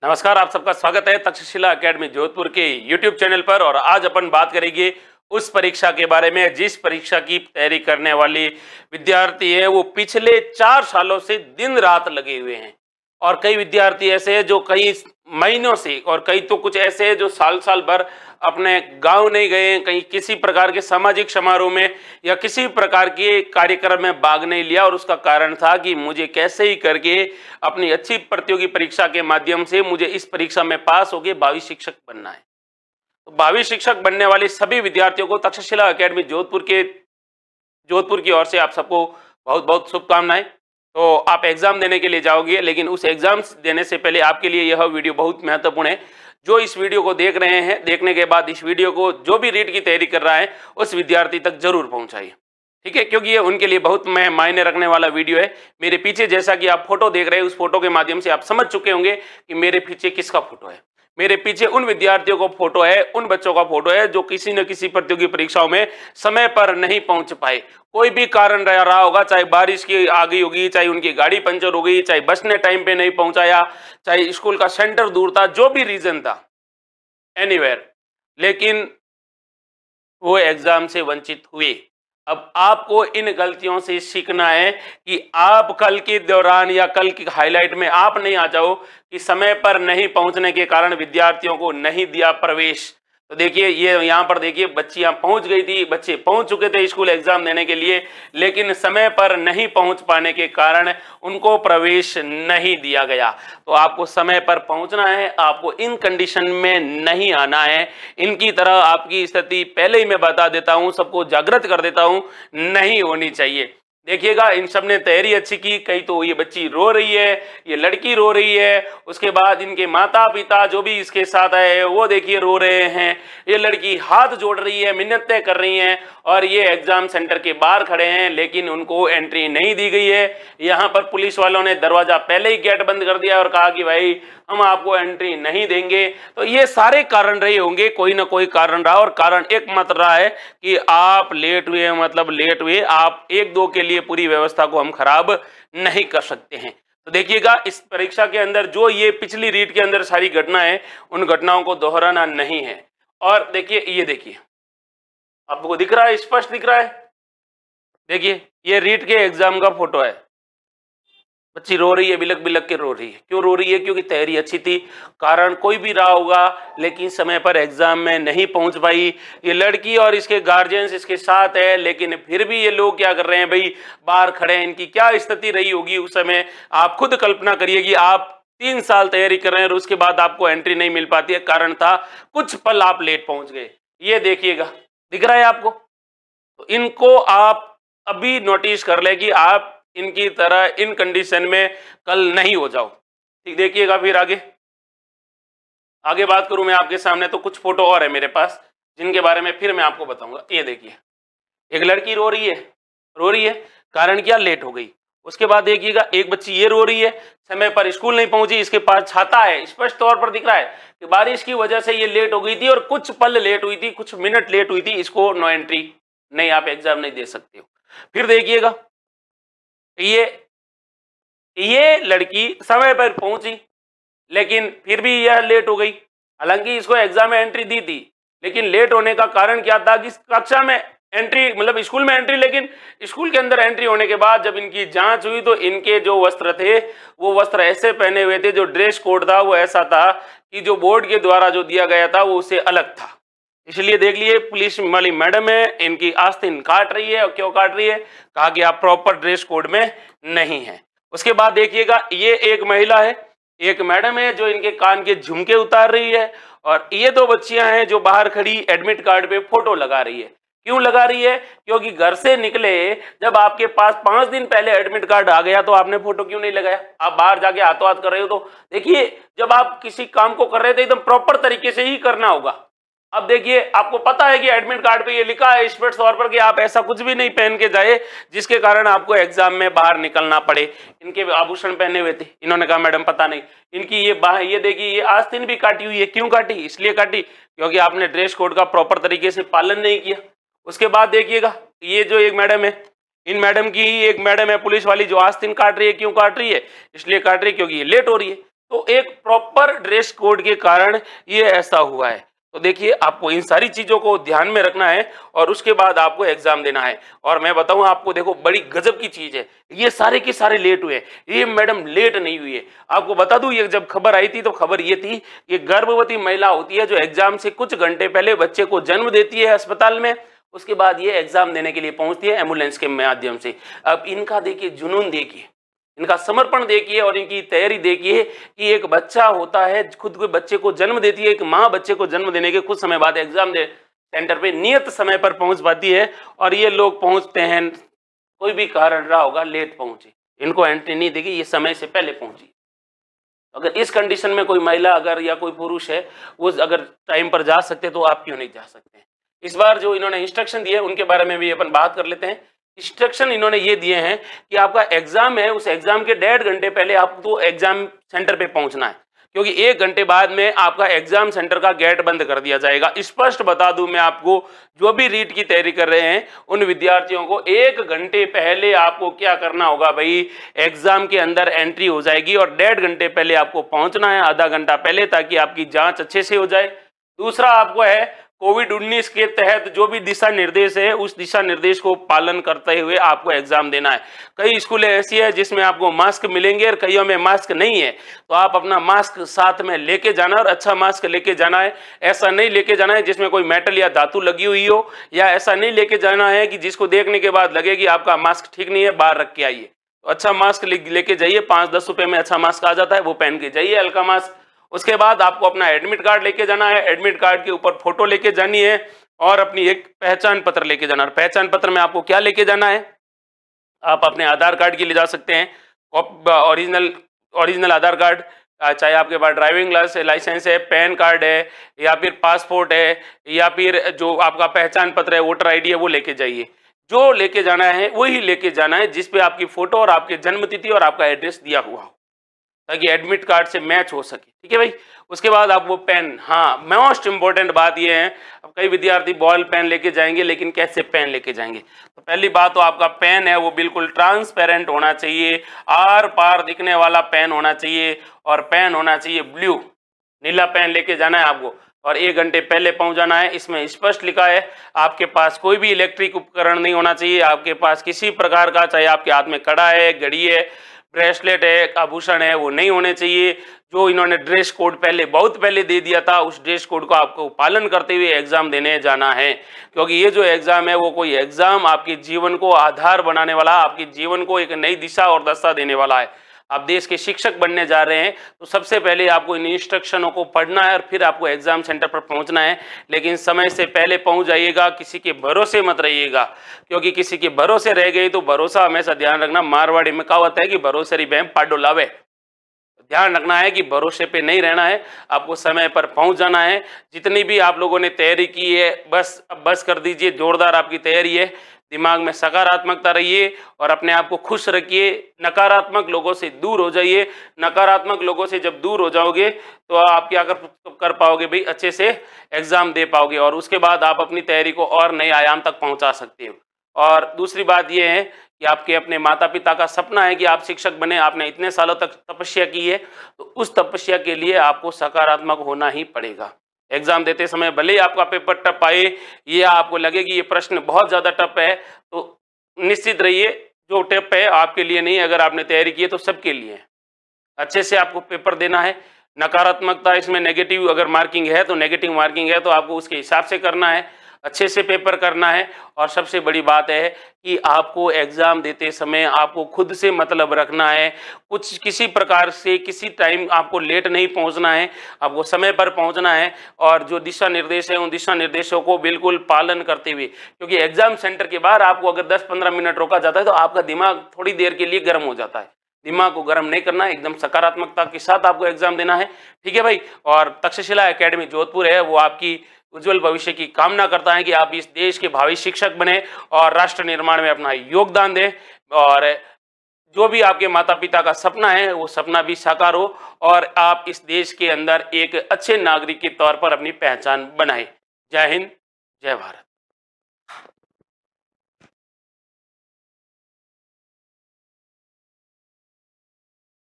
नमस्कार, आप सबका स्वागत है तक्षशिला एकेडमी जोधपुर के यूट्यूब चैनल पर। और आज अपन बात करेंगे उस परीक्षा के बारे में जिस परीक्षा की तैयारी करने वाली विद्यार्थी है वो पिछले 4 सालों से दिन रात लगे हुए हैं। और कई विद्यार्थी ऐसे हैं जो कई महीनों से, और कई तो कुछ ऐसे हैं जो साल साल भर अपने गांव नहीं गए, कहीं किसी प्रकार के सामाजिक समारोह में या किसी प्रकार के कार्यक्रम में भाग नहीं लिया। और उसका कारण था कि मुझे कैसे ही करके अपनी अच्छी प्रतियोगी परीक्षा के माध्यम से मुझे इस परीक्षा में पास होकर भावी शिक्षक बनना है। तो भावी शिक्षक बनने वाले सभी विद्यार्थियों को तक्षशिला एकेडमी जोधपुर की ओर से आप सबको बहुत बहुत शुभकामनाएं। तो आप एग्जाम देने के लिए जाओगे, लेकिन उस एग्जाम देने से पहले आपके लिए यह वीडियो बहुत महत्वपूर्ण है। जो इस वीडियो को देख रहे हैं, देखने के बाद इस वीडियो को जो भी रीट की तैयारी कर रहा है उस विद्यार्थी तक जरूर पहुंचाइए, ठीक है, क्योंकि ये उनके लिए बहुत मायने रखने वाला वीडियो है। मेरे पीछे जैसा कि आप फोटो देख रहे हैं, उस फोटो के माध्यम से आप समझ चुके होंगे कि मेरे पीछे किसका फोटो है। मेरे पीछे उन विद्यार्थियों का फोटो है, उन बच्चों का फोटो है जो किसी न किसी प्रतियोगी परीक्षाओं में समय पर नहीं पहुंच पाए। कोई भी कारण रहा होगा, चाहे बारिश की आ गई होगी, चाहे उनकी गाड़ी पंचर हो गई, चाहे बस ने टाइम पे नहीं पहुंचाया, चाहे स्कूल का सेंटर दूर था, जो भी रीजन था, एनीवेयर, लेकिन वो एग्जाम से वंचित हुए। अब आपको इन गलतियों से सीखना है कि आप कल के दौरान या कल की हाईलाइट में आप नहीं आ जाओ कि समय पर नहीं पहुंचने के कारण विद्यार्थियों को नहीं दिया प्रवेश। तो देखिए, ये यहाँ पर देखिए, बच्चियां पहुंच गई थी, बच्चे पहुंच चुके थे स्कूल एग्जाम देने के लिए, लेकिन समय पर नहीं पहुंच पाने के कारण उनको प्रवेश नहीं दिया गया। तो आपको समय पर पहुंचना है, आपको इन कंडीशन में नहीं आना है। इनकी तरह आपकी स्थिति पहले ही मैं बता देता हूं, सबको जागृत कर देता हूं, नहीं होनी चाहिए। देखिएगा, इन सब ने तैयारी अच्छी की, कई तो ये बच्ची रो रही है, ये लड़की रो रही है, उसके बाद इनके माता पिता जो भी इसके साथ आए वो देखिए रो रहे हैं, ये लड़की हाथ जोड़ रही है, मिन्नतें कर रही हैं, और ये एग्जाम सेंटर के बाहर खड़े हैं, लेकिन उनको एंट्री नहीं दी गई है। यहाँ पर पुलिस वालों ने दरवाजा पहले ही गेट बंद कर दिया और कहा कि भाई हम आपको एंट्री नहीं देंगे। तो ये सारे कारण रहे होंगे, कोई ना कोई कारण रहा, और कारण एकमात्र रहा है कि आप लेट हुए, मतलब लेट हुए। आप एक दो के लिए पूरी व्यवस्था को हम खराब नहीं कर सकते हैं। तो देखिएगा, इस परीक्षा के अंदर जो ये पिछली रीट के अंदर सारी घटनाएं, उन घटनाओं को दोहराना नहीं है। और देखिए, ये देखिए, आपको दिख रहा है, स्पष्ट दिख रहा है। देखिए, ये रीट के एग्जाम का फोटो है। बच्ची रो रही है, बिलक बिलक के रो रही है। क्यों रो रही है? क्योंकि तैयारी अच्छी थी। कारण कोई भी रहा होगा, लेकिन समय पर एग्जाम में नहीं पहुंच पाई। ये लड़की और इसके गार्जियंस इसके साथ है, लेकिन फिर भी ये लोग क्या कर रहे हैं भाई, बाहर खड़े हैं। इनकी क्या स्थिति रही होगी उस समय, आप खुद कल्पना करिए कि आप 3 साल तैयारी कर रहे हैं और उसके बाद आपको एंट्री नहीं मिल पाती है। कारण था कुछ पल आप लेट पहुंच गए। ये देखिएगा, दिख रहा है आपको? तो इनको आप अभी नोटिस कर ले कि आप इनकी तरह इन कंडीशन में कल नहीं हो जाओ। ठीक, देखिएगा फिर आगे आगे बात करूं मैं आपके सामने, तो कुछ फोटो और है मेरे पास जिनके बारे में फिर मैं आपको बताऊंगा। ये देखिए, एक लड़की रो रही है, कारण क्या? लेट हो गई। उसके बाद देखिएगा, एक बच्ची ये रो रही है, समय पर स्कूल नहीं पहुंची, इसके पास छाता है, स्पष्ट तौर पर दिख रहा है कि बारिश की वजह से ये लेट हो गई थी और कुछ पल लेट हुई थी, कुछ मिनट लेट हुई थी, इसको नो एंट्री, नहीं, आप एग्जाम नहीं दे सकते हो। फिर देखिएगा, ये लड़की समय पर पहुंची, लेकिन फिर भी यह लेट हो गई। हालांकि इसको एग्जाम में एंट्री दी थी, लेकिन लेट होने का कारण क्या था कि कक्षा में एंट्री, मतलब स्कूल में एंट्री, लेकिन स्कूल के अंदर एंट्री होने के बाद जब इनकी जांच हुई तो इनके जो वस्त्र थे वो वस्त्र ऐसे पहने हुए थे, जो ड्रेस कोड था वो ऐसा था कि जो बोर्ड के द्वारा जो दिया गया था वो उससे अलग था। इसलिए देख लिए, पुलिस वाली मैडम है, इनकी आस्तीन काट रही है। और क्यों काट रही है? कहा कि आप प्रॉपर ड्रेस कोड में नहीं है। उसके बाद देखिएगा, ये एक महिला है, एक मैडम है जो इनके कान के झुमके उतार रही है, और ये दो बच्चियां हैं जो बाहर खड़ी एडमिट कार्ड पे फोटो लगा रही है। क्यों लगा रही है? क्योंकि घर से निकले जब आपके पास 5 दिन पहले एडमिट कार्ड आ गया तो आपने फोटो क्यों नहीं लगाया? आप बाहर जाके हाथों हाथ कर रहे हो। तो देखिए, जब आप किसी काम को कर रहे थे एकदम प्रॉपर तरीके से ही करना होगा। अब देखिए, आपको पता है कि एडमिट कार्ड पे ये लिखा है स्पष्ट तौर पर कि आप ऐसा कुछ भी नहीं पहन के जाए जिसके कारण आपको एग्जाम में बाहर निकलना पड़े। इनके आभूषण पहने हुए थे, इन्होंने कहा मैडम पता नहीं। इनकी ये देखिए, ये आस्तीन भी काटी हुई है। क्यों काटी? इसलिए काटी क्योंकि आपने ड्रेस कोड का प्रॉपर तरीके से पालन नहीं किया। उसके बाद देखिएगा, ये जो एक मैडम है, इन मैडम की ही एक मैडम है पुलिस वाली जो आस्तीन काट रही है। क्यों काट रही है? इसलिए काट रही है क्योंकि ये लेट हो रही है। तो एक प्रॉपर ड्रेस कोड के कारण ये ऐसा हुआ है। तो देखिए आपको इन सारी चीज़ों को ध्यान में रखना है और उसके बाद आपको एग्ज़ाम देना है। और मैं बताऊँ आपको, देखो बड़ी गज़ब की चीज़ है, ये सारे के सारे लेट हुए हैं, ये मैडम लेट नहीं हुई है। आपको बता दूँ, ये जब खबर आई थी तो खबर ये थी, ये गर्भवती महिला होती है जो एग्ज़ाम से कुछ घंटे पहले बच्चे को जन्म देती है अस्पताल में, उसके बाद ये एग्ज़ाम देने के लिए पहुँचती है एम्बुलेंस के माध्यम से। अब इनका देखिए जुनून देखिए, इनका समर्पण देखिए और इनकी तैयारी देखिए कि एक बच्चा होता है, खुद के बच्चे को जन्म देती है, एक माँ बच्चे को जन्म देने के कुछ समय बाद एग्जाम दे सेंटर पे नियत समय पर पहुंच पाती है और ये लोग पहुंचते हैं, कोई भी कारण रहा होगा लेट पहुंचे, इनको एंट्री नहीं देगी, ये समय से पहले पहुंची। अगर इस कंडीशन में कोई महिला अगर या कोई पुरुष है, वो अगर टाइम पर जा सकते तो आप क्यों नहीं जा सकते। इस बार जो इन्होंने इंस्ट्रक्शन दिए उनके बारे में भी अपन बात कर लेते हैं। इंस्ट्रक्शन इन्होंने ये दिए हैं कि आपका एग्जाम है, उस एग्जाम के 1.5 घंटे पहले आपको एग्जाम सेंटर पे पहुंचना है, क्योंकि 1 घंटे बाद में आपका एग्जाम सेंटर का गेट बंद कर दिया जाएगा। स्पष्ट बता दूं मैं आपको, जो भी रीट की तैयारी कर रहे हैं उन विद्यार्थियों को 1 घंटे पहले आपको क्या करना होगा भाई, एग्जाम के अंदर एंट्री हो जाएगी और 1.5 घंटे पहले आपको पहुंचना है, आधा घंटा पहले, ताकि आपकी जांच अच्छे से हो जाए। दूसरा आपको है, कोविड-19 के तहत जो भी दिशा निर्देश है उस दिशा निर्देश को पालन करते हुए आपको एग्जाम देना है। कई स्कूलें ऐसी है जिसमें आपको मास्क मिलेंगे और कईयों में मास्क नहीं है, तो आप अपना मास्क साथ में लेके जाना और अच्छा मास्क लेके जाना है। ऐसा नहीं लेके जाना है जिसमें कोई मेटल या धातु लगी हुई हो, या ऐसा नहीं लेके जाना है कि जिसको देखने के बाद लगे कि आपका मास्क ठीक नहीं है, बाहर रख के आइए। तो अच्छा मास्क लेके जाइए, 5-10 रुपए में अच्छा मास्क आ जाता है, वो पहन के जाइए, हल्का मास्क। उसके बाद आपको अपना एडमिट कार्ड लेके जाना है, एडमिट कार्ड के ऊपर फोटो लेके जानी है और अपनी एक पहचान पत्र लेके जाना है। पहचान पत्र में आपको क्या लेके जाना है, आप अपने आधार कार्ड की ले जा सकते हैं, ओरिजिनल ओरिजिनल आधार कार्ड, चाहे आपके पास ड्राइविंग लाइसेंस है, पैन कार्ड है, या फिर पासपोर्ट है, या फिर जो आपका पहचान पत्र है, वोटर आईडी है, वो लेके जाइए। जो लेके जाना है वही लेके जाना है जिस पे आपकी फोटो और आपकी जन्म तिथि और आपका एड्रेस दिया हुआ हो, ताकि एडमिट कार्ड से मैच हो सके। ठीक है भाई। उसके बाद आप वो पेन, हाँ मोस्ट इंपॉर्टेंट बात ये है, अब कई विद्यार्थी बॉल पेन लेके जाएंगे, लेकिन कैसे पेन लेके जाएंगे। तो पहली बात तो आपका पेन है वो बिल्कुल ट्रांसपेरेंट होना चाहिए, आर पार दिखने वाला पेन होना चाहिए, और पेन होना चाहिए ब्लू, नीला पेन लेके जाना है आपको, और 1 घंटे पहले पहुंच जाना है। इसमें स्पष्ट लिखा है आपके पास कोई भी इलेक्ट्रिक उपकरण नहीं होना चाहिए, आपके पास किसी प्रकार का, चाहे आपके हाथ में कड़ा है, घड़ी है, ब्रेसलेट है, आभूषण है, वो नहीं होने चाहिए। जो इन्होंने ड्रेस कोड पहले बहुत पहले दे दिया था, उस ड्रेस कोड को आपको पालन करते हुए एग्जाम देने जाना है, क्योंकि ये जो एग्जाम है वो कोई एग्जाम आपके जीवन को आधार बनाने वाला, आपके जीवन को एक नई दिशा और दशा देने वाला है। आप देश के शिक्षक बनने जा रहे हैं तो सबसे पहले आपको इन इंस्ट्रक्शनों को पढ़ना है और फिर आपको एग्जाम सेंटर पर पहुंचना है, लेकिन समय से पहले पहुंच जाइएगा, किसी के भरोसे मत रहिएगा, क्योंकि किसी के भरोसे रह गई तो भरोसा हमेशा ध्यान रखना, मारवाड़ी में कहावत है कि भरोसे री बहन पाडो लावे। ध्यान रखना है कि भरोसे पे नहीं रहना है, आपको समय पर पहुंच जाना है। जितनी भी आप लोगों ने तैयारी की है बस कर दीजिए, जोरदार आपकी तैयारी है। दिमाग में सकारात्मकता रहिए और अपने आप को खुश रखिए, नकारात्मक लोगों से दूर हो जाइए। नकारात्मक लोगों से जब दूर हो जाओगे तो आप क्या कर पाओगे भाई, अच्छे से एग्जाम दे पाओगे और उसके बाद आप अपनी तैयारी को और नए आयाम तक पहुंचा सकते हो। और दूसरी बात यह है कि आपके अपने माता पिता का सपना है कि आप शिक्षक बने, आपने इतने सालों तक तपस्या की है, तो उस तपस्या के लिए आपको सकारात्मक होना ही पड़ेगा। एग्जाम देते समय भले ही आपका पेपर टफ आए, ये आपको लगे कि ये प्रश्न बहुत ज़्यादा टफ है, तो निश्चित रहिए जो टफ है आपके लिए नहीं, अगर आपने तैयारी की है तो सबके लिए है। अच्छे से आपको पेपर देना है। नकारात्मकता, इसमें नेगेटिव अगर मार्किंग है तो नेगेटिव मार्किंग है तो आपको उसके हिसाब से करना है, अच्छे से पेपर करना है। और सबसे बड़ी बात है कि आपको एग्जाम देते समय आपको खुद से मतलब रखना है, कुछ किसी प्रकार से किसी टाइम आपको लेट नहीं पहुंचना है, आपको समय पर पहुंचना है और जो दिशा निर्देश है उन दिशा निर्देशों को बिल्कुल पालन करते हुए, क्योंकि एग्जाम सेंटर के बाहर आपको अगर 10-15 मिनट रोका जाता है तो आपका दिमाग थोड़ी देर के लिए गर्म हो जाता है। दिमाग को गर्म नहीं करना है, एकदम सकारात्मकता के साथ आपको एग्जाम देना है। ठीक है भाई। और तक्षशिला एकेडमी जोधपुर है वो आपकी उज्जवल भविष्य की कामना करता है कि आप इस देश के भावी शिक्षक बने और राष्ट्र निर्माण में अपना योगदान दें, और जो भी आपके माता पिता का सपना है वो सपना भी साकार हो और आप इस देश के अंदर एक अच्छे नागरिक के तौर पर अपनी पहचान बनाएं। जय हिंद, जय भारत।